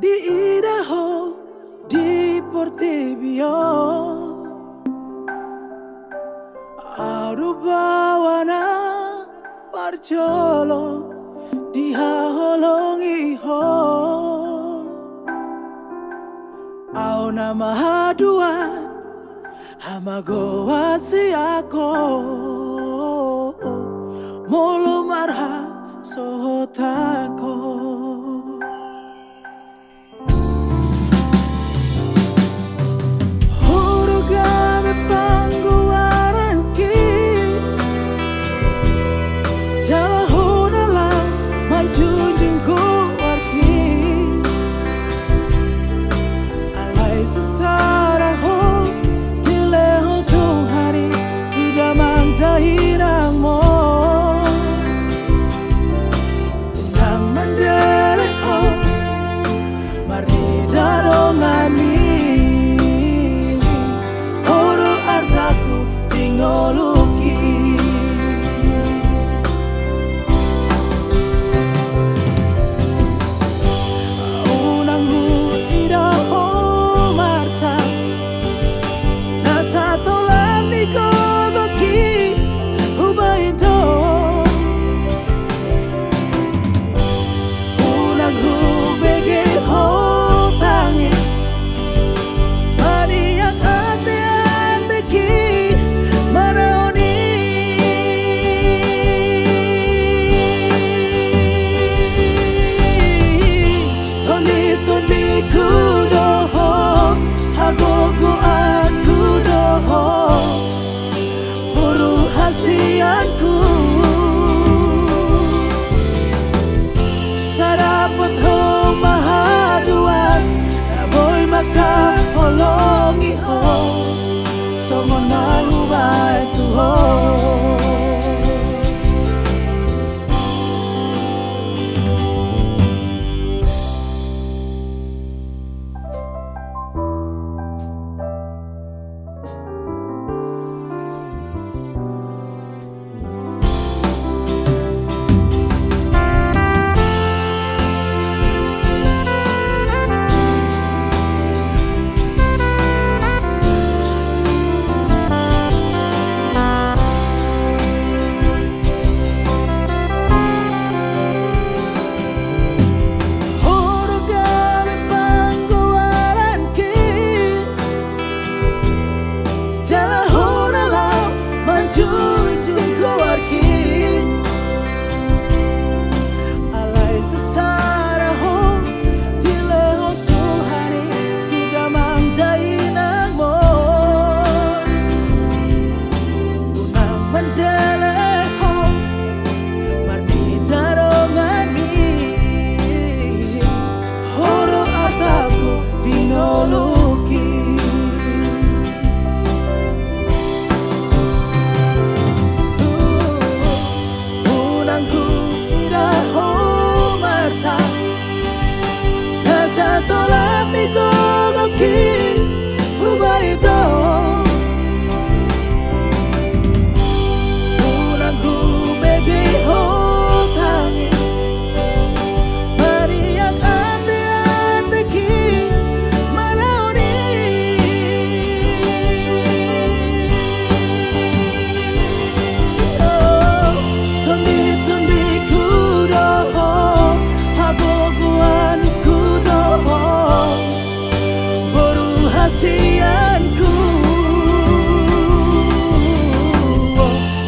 di Idaho, di Portibio, Arubawana, Parjolo, di Haholongi ho, Auna Mahaduan, Hamagoan si ako, Molo marha sohotako. Hurugame pangguaran ki, Jalahona lang manjunjung kuarki, alai sesaraho dileho Tuhari tidak mangdahirang mo. Sarapat ho mahaduan, namoy makaholongi ho, somonay hubay tuho. Junjung keluargi, alai sesaraho dileho Tuhari tidak mangdahirang mo. Unang mandeleho marni darongani, horo artaku dingoluki. Kasihanku,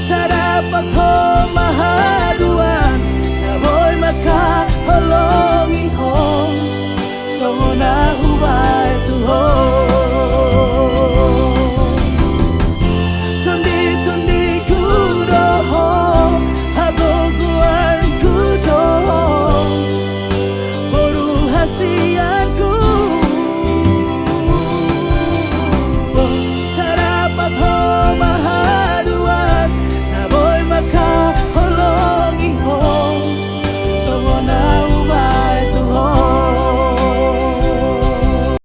sarapat ho mahaduan, namoy makaholongi ho, songona hubay tuho. Tundi kudoho, hagoguan kudoho, boru hasianku.